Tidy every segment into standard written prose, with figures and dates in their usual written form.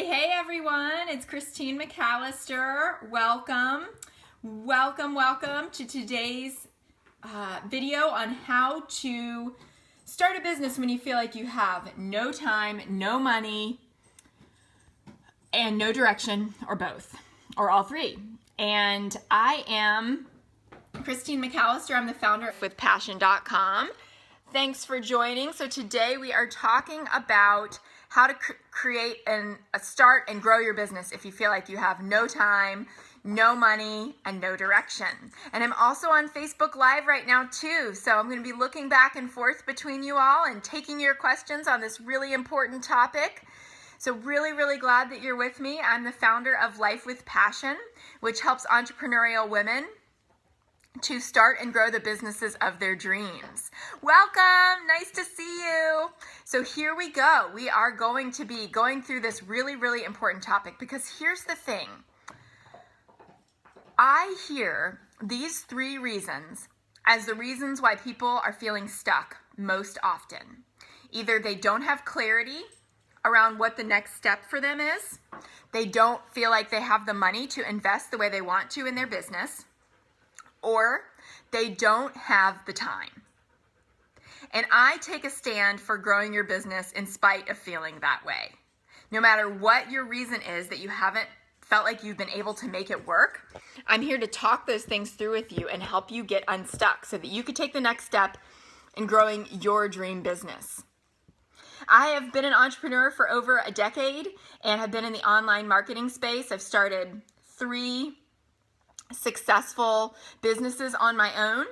Hey everyone, it's Christine McAlister. Welcome to today's video on how to start a business when you feel like you have no time, no money, and no direction, or both, or all three. And I am Christine McAlister. I'm the founder of withpassion.com. Thanks for joining. So today we are talking about how to create and start and grow your business if you feel like you have no time, no money, and no direction. And I'm also on Facebook Live right now too. So I'm going to be looking back and forth between you all and taking your questions on this really important topic. So really glad that you're with me. I'm the founder of Life with Passion, which helps entrepreneurial women to start and grow the businesses of their dreams. Welcome, nice to see you. So here we go. We are going to be going through this really important topic because here's the thing. I hear these three reasons as the reasons why people are feeling stuck most often. Either they don't have clarity around what the next step for them is, they don't feel like they have the money to invest the way they want to in their business, or they don't have the time. And I take a stand for growing your business in spite of feeling that way. No matter what your reason is that you haven't felt like you've been able to make it work, I'm here to talk those things through with you and help you get unstuck so that you can take the next step in growing your dream business. I have been an entrepreneur for over a decade and have been in the online marketing space. I've started 3 successful businesses on my own,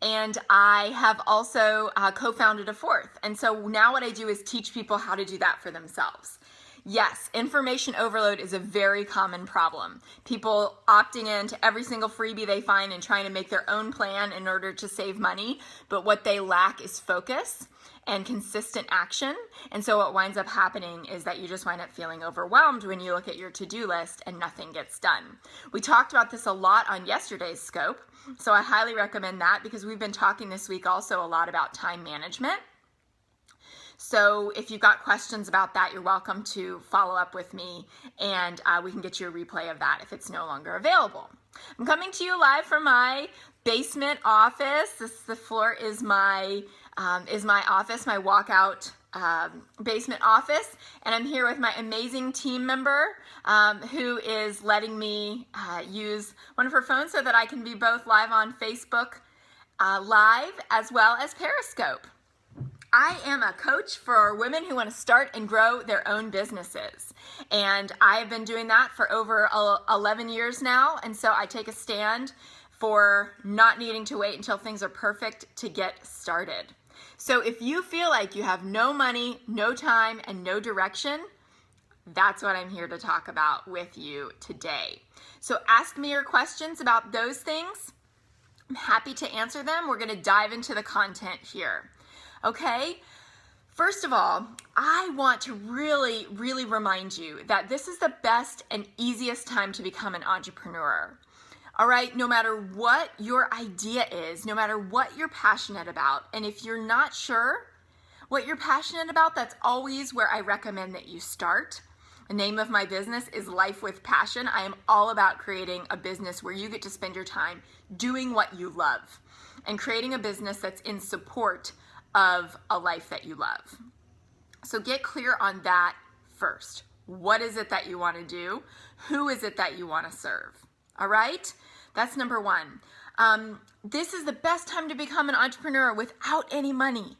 and I have also co-founded a 4th. And so now what I do is teach people how to do that for themselves. Yes, information overload is a very common problem. People opting into every single freebie they find and trying to make their own plan in order to save money, but what they lack is focus and consistent action. And so what winds up happening is that you just wind up feeling overwhelmed when you look at your to-do list and nothing gets done. We talked about this a lot on yesterday's scope, so I highly recommend that because we've been talking this week also a lot about time management. So if you've got questions about that, you're welcome to follow up with me and we can get you a replay of that if it's no longer available. I'm coming to you live from my basement office. The floor is my office, my walkout basement office, and I'm here with my amazing team member who is letting me use one of her phones so that I can be both live on Facebook Live as well as Periscope. I am a coach for women who want to start and grow their own businesses. And I have been doing that for over 11 years now. And so I take a stand for not needing to wait until things are perfect to get started. So if you feel like you have no money, no time, and no direction, that's what I'm here to talk about with you today. So ask me your questions about those things. I'm happy to answer them. We're going to dive into the content here. Okay, first of all, I want to really remind you that this is the best and easiest time to become an entrepreneur. All right, no matter what your idea is, no matter what you're passionate about, and if you're not sure what you're passionate about, that's always where I recommend that you start. The name of my business is Life with Passion. I am all about creating a business where you get to spend your time doing what you love and creating a business that's in support of a life that you love. So get clear on that first. What is it that you want to do? Who is it that you want to serve? All right? That's number 1. This is the best time to become an entrepreneur without any money.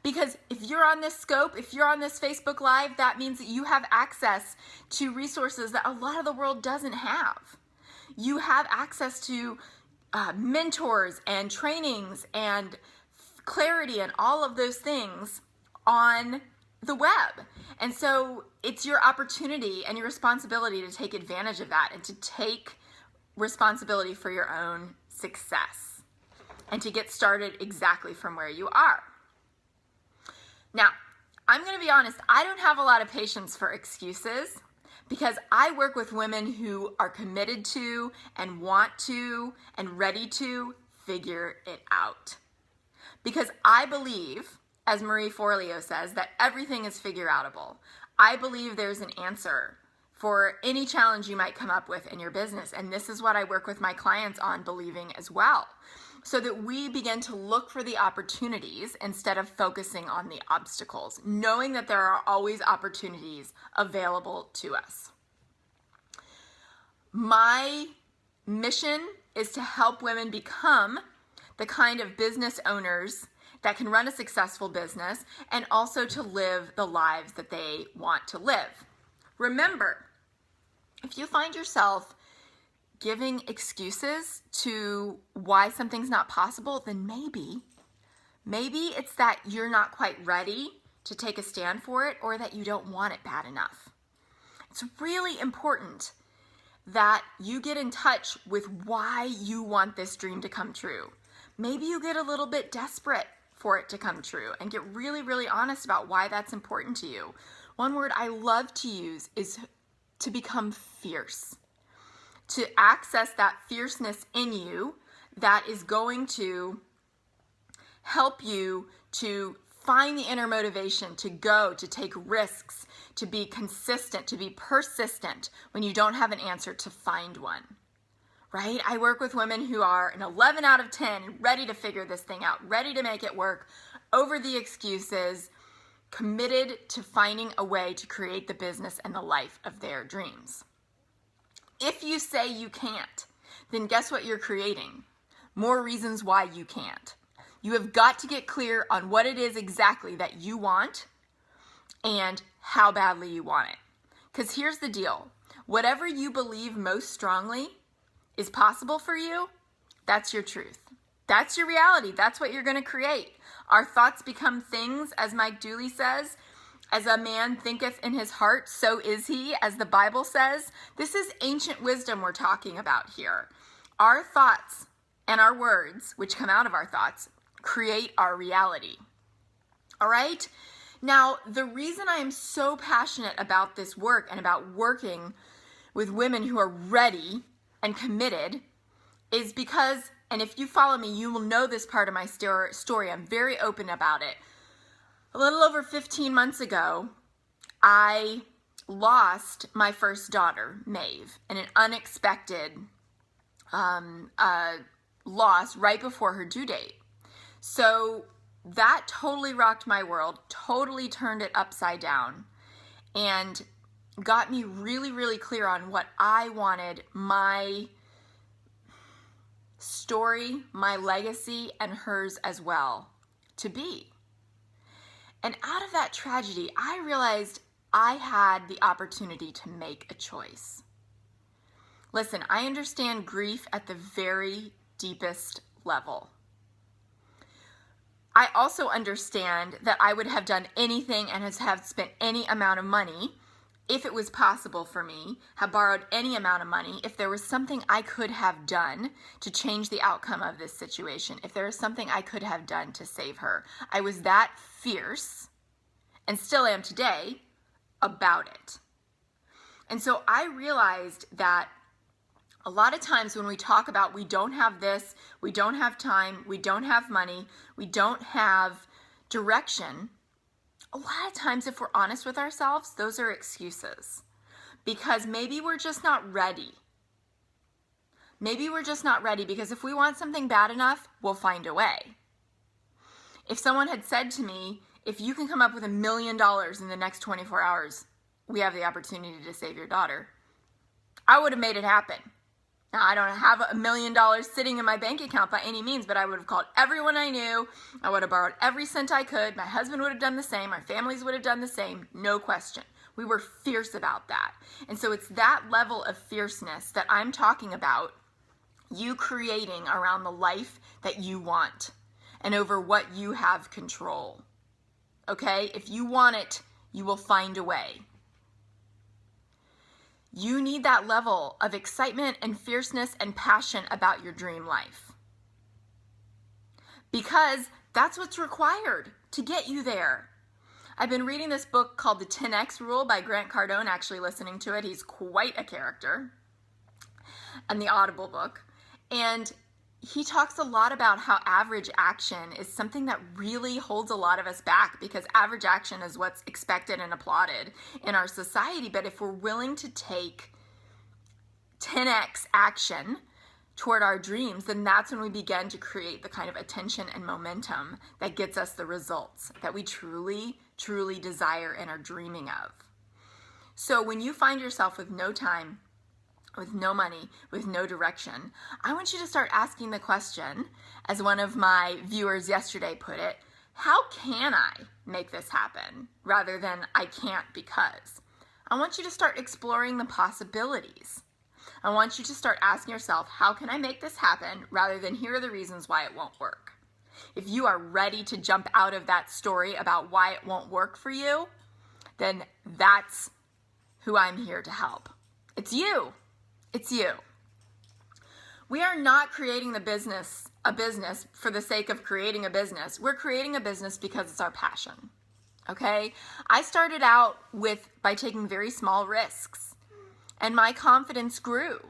Because if you're on this scope, if you're on this Facebook Live, that means that you have access to resources that a lot of the world doesn't have. You have access to mentors and trainings and clarity and all of those things on the web. And so it's your opportunity and your responsibility to take advantage of that and to take responsibility for your own success and to get started exactly from where you are. Now, I'm going to be honest, I don't have a lot of patience for excuses because I work with women who are committed to and want to and ready to figure it out. Because I believe, as Marie Forleo says, that everything is figure-outable. I believe there's an answer for any challenge you might come up with in your business. And this is what I work with my clients on believing as well, so that we begin to look for the opportunities instead of focusing on the obstacles, knowing that there are always opportunities available to us. My mission is to help women become the kind of business owners that can run a successful business and also to live the lives that they want to live. Remember, if you find yourself giving excuses to why something's not possible, then maybe it's that you're not quite ready to take a stand for it, or that you don't want it bad enough. It's really important that you get in touch with why you want this dream to come true. Maybe you get a little bit desperate for it to come true and get really, really honest about why that's important to you. One word I love to use is to become fierce, to access that fierceness in you that is going to help you to find the inner motivation to go, to take risks, to be consistent, to be persistent when you don't have an answer, to find one, right? I work with women who are an 11 out of 10, ready to figure this thing out, ready to make it work, over the excuses, committed to finding a way to create the business and the life of their dreams. If you say you can't, then guess what you're creating? More reasons why you can't. You have got to get clear on what it is exactly that you want and how badly you want it. Because here's the deal. Whatever you believe most strongly is possible for you, that's your truth. That's your reality. That's what you're going to create. Our thoughts become things, as Mike Dooley says. As a man thinketh in his heart, so is he, as the Bible says. This is ancient wisdom we're talking about here. Our thoughts and our words, which come out of our thoughts, create our reality. All right? Now, the reason I am so passionate about this work and about working with women who are ready and committed is because, and if you follow me, you will know this part of my story. I'm very open about it. A little over 15 months ago, I lost my first daughter, Maeve, in an unexpected loss right before her due date. So that totally rocked my world, totally turned it upside down, and got me really, really clear on what I wanted my story, my legacy, and hers as well to be. And out of that tragedy, I realized I had the opportunity to make a choice. Listen, I understand grief at the very deepest level. I also understand that I would have done anything and have spent any amount of money if it was possible for me, have borrowed any amount of money, if there was something I could have done to change the outcome of this situation, if there was something I could have done to save her. I was that fierce, and still am today, about it. And so I realized that a lot of times when we talk about we don't have this, we don't have time, we don't have money, we don't have direction, a lot of times if we're honest with ourselves, those are excuses. Because maybe we're just not ready. Maybe we're just not ready, because if we want something bad enough, we'll find a way. If someone had said to me, if you can come up with $1 million in the next 24 hours, we have the opportunity to save your daughter, I would have made it happen. Now, I don't have $1 million sitting in my bank account by any means, but I would have called everyone I knew. I would have borrowed every cent I could. My husband would have done the same. My families would have done the same. No question. We were fierce about that. And so it's that level of fierceness that I'm talking about, you creating around the life that you want and over what you have control. Okay? If you want it, you will find a way. You need that level of excitement and fierceness and passion about your dream life. Because that's what's required to get you there. I've been reading this book called The 10X Rule by Grant Cardone, actually listening to it. He's quite a character. And the Audible book. And he talks a lot about how average action is something that really holds a lot of us back, because average action is what's expected and applauded in our society. But if we're willing to take 10x action toward our dreams, then that's when we begin to create the kind of attention and momentum that gets us the results that we truly, truly desire and are dreaming of. So when you find yourself with no time, with no money, with no direction, I want you to start asking the question, as one of my viewers yesterday put it, how can I make this happen, rather than I can't because. I want you to start exploring the possibilities. I want you to start asking yourself, how can I make this happen, rather than here are the reasons why it won't work. If you are ready to jump out of that story about why it won't work for you, then that's who I'm here to help. It's you. It's you. We are not creating a business for the sake of creating a business. We're creating a business because it's our passion. Okay? I started out by taking very small risks, and my confidence grew.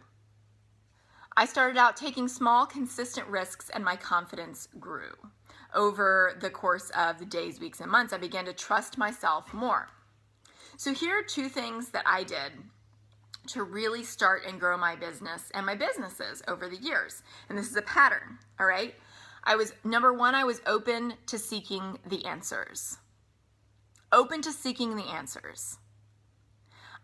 I started out taking small, consistent risks, and my confidence grew. Over the course of the days, weeks, and months, I began to trust myself more. So here are two things that I did to really start and grow my business and my businesses over the years. And this is a pattern, all right? Number one, I was open to seeking the answers. Open to seeking the answers.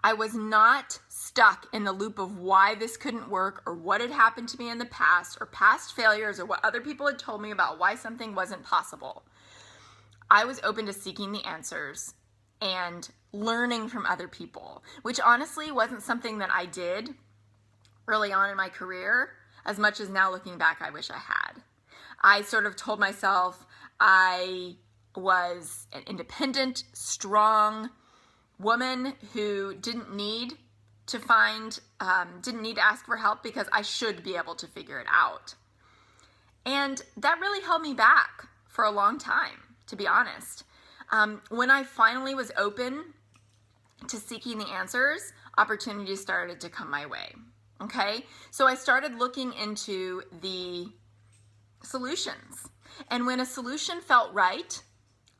I was not stuck in the loop of why this couldn't work, or what had happened to me in the past, or past failures, or what other people had told me about why something wasn't possible. I was open to seeking the answers and learning from other people, which honestly wasn't something that I did early on in my career, as much as now looking back, I wish I had. I sort of told myself I was an independent, strong woman who didn't need to ask for help, because I should be able to figure it out. And that really held me back for a long time, to be honest. When I finally was open to seeking the answers, opportunities started to come my way. Okay? So I started looking into the solutions. And when a solution felt right,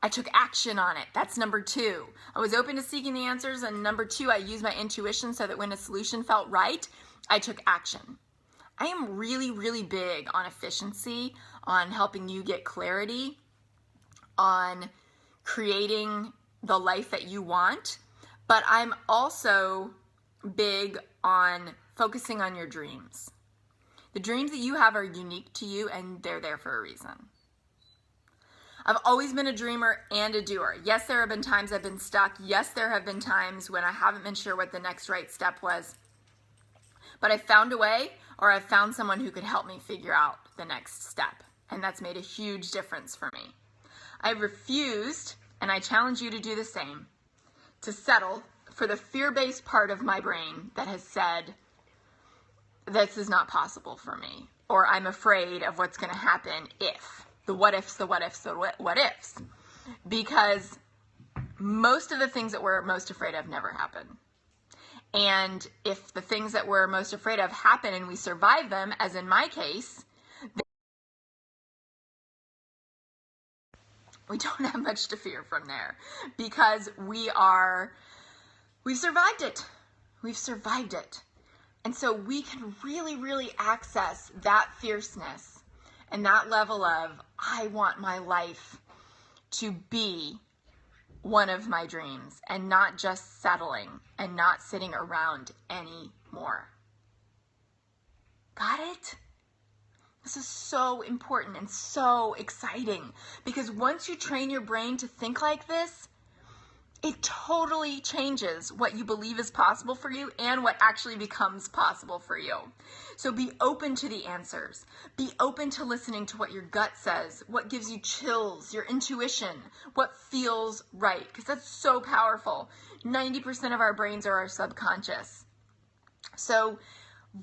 I took action on it. That's number two. I was open to seeking the answers, and number two, I used my intuition so that when a solution felt right, I took action. I am really, really big on efficiency, on helping you get clarity, on creating the life that you want, but I'm also big on focusing on your dreams. The dreams that you have are unique to you, and they're there for a reason. I've always been a dreamer and a doer. Yes, there have been times I've been stuck. Yes, there have been times when I haven't been sure what the next right step was. But I found a way, or I've found someone who could help me figure out the next step. And that's made a huge difference for me. I refused, and I challenge you to do the same, to settle for the fear-based part of my brain that has said, this is not possible for me, or I'm afraid of what's going to happen if. The what ifs, the what ifs, the what ifs. Because most of the things that we're most afraid of never happen. And if the things that we're most afraid of happen and we survive them, as in my case, we don't have much to fear from there, because we've survived it. We've survived it. And so we can really, really access that fierceness and that level of, I want my life to be one of my dreams, and not just settling and not sitting around anymore. Got it? This is so important and so exciting, because once you train your brain to think like this, it totally changes what you believe is possible for you and what actually becomes possible for you. So be open to the answers. Be open to listening to what your gut says, what gives you chills, your intuition, what feels right, because that's so powerful. 90% of our brains are our subconscious. So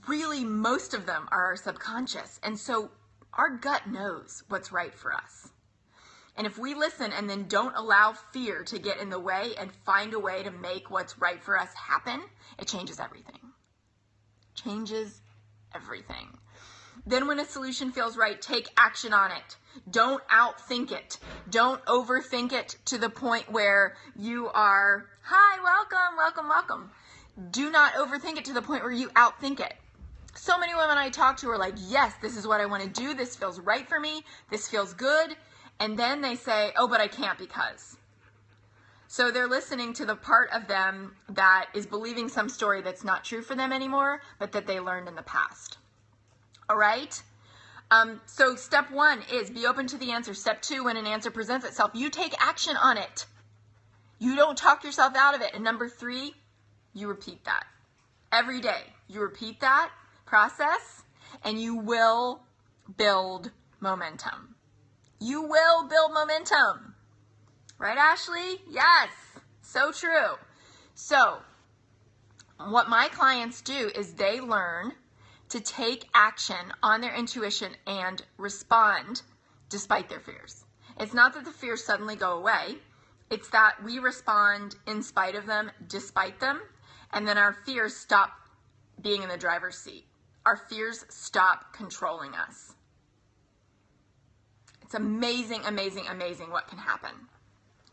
really, most of them are our subconscious. And so our gut knows what's right for us. And if we listen and then don't allow fear to get in the way and find a way to make what's right for us happen, it changes everything. Changes everything. Then when a solution feels right, take action on it. Don't outthink it. Don't overthink it to the point where you are, hi, welcome, welcome, welcome. Do not overthink it to the point where you outthink it. So many women I talk to are like, yes, this is what I want to do. This feels right for me. This feels good. And then they say, oh, but I can't because. So they're listening to the part of them that is believing some story that's not true for them anymore, but that they learned in the past. All right? So step 1 is be open to the answer. Step 2, when an answer presents itself, you take action on it. You don't talk yourself out of it. And number 3, you repeat that. Every day, you repeat that process, and you will build momentum. You will build momentum. Right, Ashley? Yes, so true. So what my clients do is they learn to take action on their intuition and respond despite their fears. It's not that the fears suddenly go away. It's that we respond in spite of them, despite them, and then our fears stop being in the driver's seat. Our fears stop controlling us. It's amazing, amazing, amazing what can happen.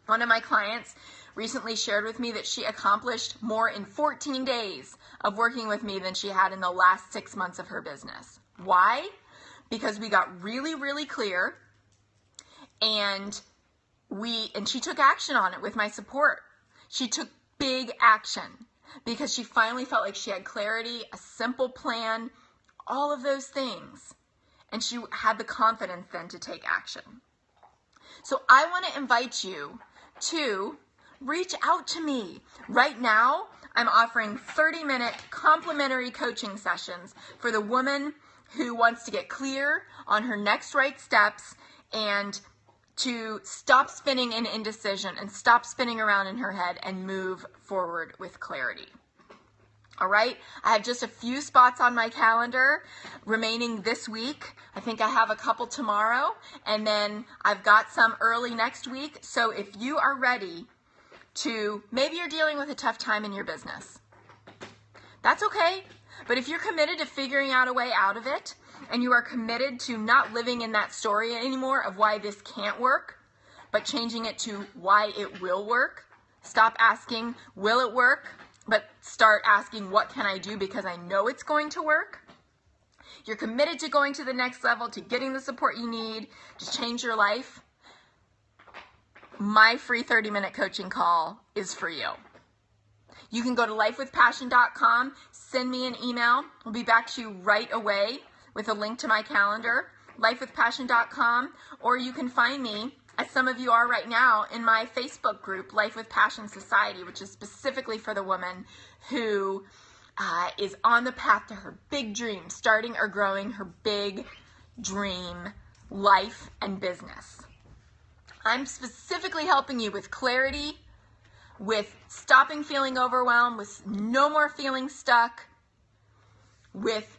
One of my clients recently shared with me that she accomplished more in 14 days of working with me than she had in the last 6 months of her business. Why? Because we got really, really clear, and she took action on it with my support. She took big action because she finally felt like she had clarity, a simple plan, all of those things. And she had the confidence then to take action. So I want to invite you to reach out to me. Right now, I'm offering 30-minute complimentary coaching sessions for the woman who wants to get clear on her next right steps and to stop spinning in indecision and stop spinning around in her head and move forward with clarity. All right, I have just a few spots on my calendar remaining this week. I think I have a couple tomorrow, and then I've got some early next week. So if you are ready to, maybe you're dealing with a tough time in your business. That's okay. But if you're committed to figuring out a way out of it, and you are committed to not living in that story anymore of why this can't work, but changing it to why it will work, stop asking, will it work? But start asking, what can I do because I know it's going to work? You're committed to going to the next level, to getting the support you need to change your life. My free 30-minute coaching call is for you. You can go to lifewithpassion.com, send me an email. We'll be back to you right away with a link to my calendar, lifewithpassion.com, or you can find me, as some of you are right now, in my Facebook group, Life with Passion Society, which is specifically for the woman who is on the path to her big dream, starting or growing her big dream life and business. I'm specifically helping you with clarity, with stopping feeling overwhelmed, with no more feeling stuck, with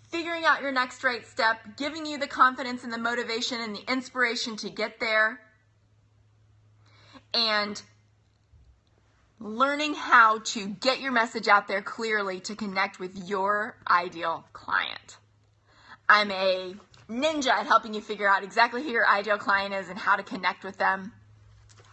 figuring out your next right step, giving you the confidence and the motivation and the inspiration to get there, and learning how to get your message out there clearly to connect with your ideal client. I'm a ninja at helping you figure out exactly who your ideal client is and how to connect with them.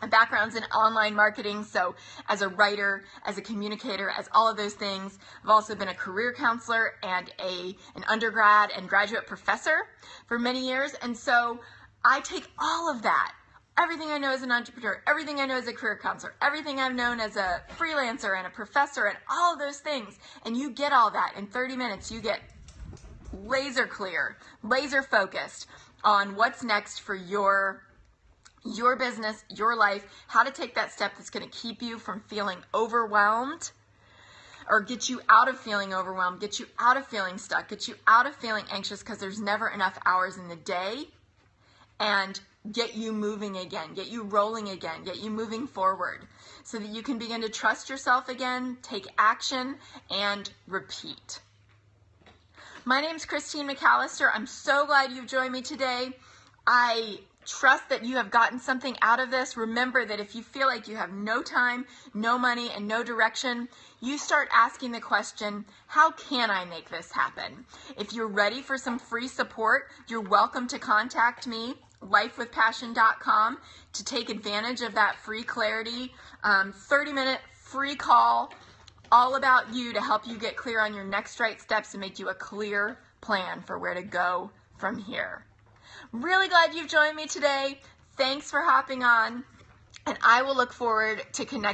My background's in online marketing, so as a writer, as a communicator, as all of those things. I've also been a career counselor and an undergrad and graduate professor for many years. And so I take all of that, everything I know as an entrepreneur, everything I know as a career counselor, everything I've known as a freelancer and a professor and all of those things. And you get all that in 30 minutes. You get laser clear, laser focused on what's next for your business, your life, how to take that step that's going to keep you from feeling overwhelmed or get you out of feeling overwhelmed, get you out of feeling stuck, get you out of feeling anxious because there's never enough hours in the day, and get you moving again, get you rolling again, get you moving forward so that you can begin to trust yourself again, take action, and repeat. My name's Christine McAlister. I'm so glad you've joined me today. I trust that you have gotten something out of this. Remember that if you feel like you have no time, no money, and no direction, you start asking the question, how can I make this happen? If you're ready for some free support, you're welcome to contact me, lifewithpassion.com, to take advantage of that free clarity, 30-minute free call, all about you, to help you get clear on your next right steps and make you a clear plan for where to go from here. Really glad you've joined me today. Thanks for hopping on, and I will look forward to connecting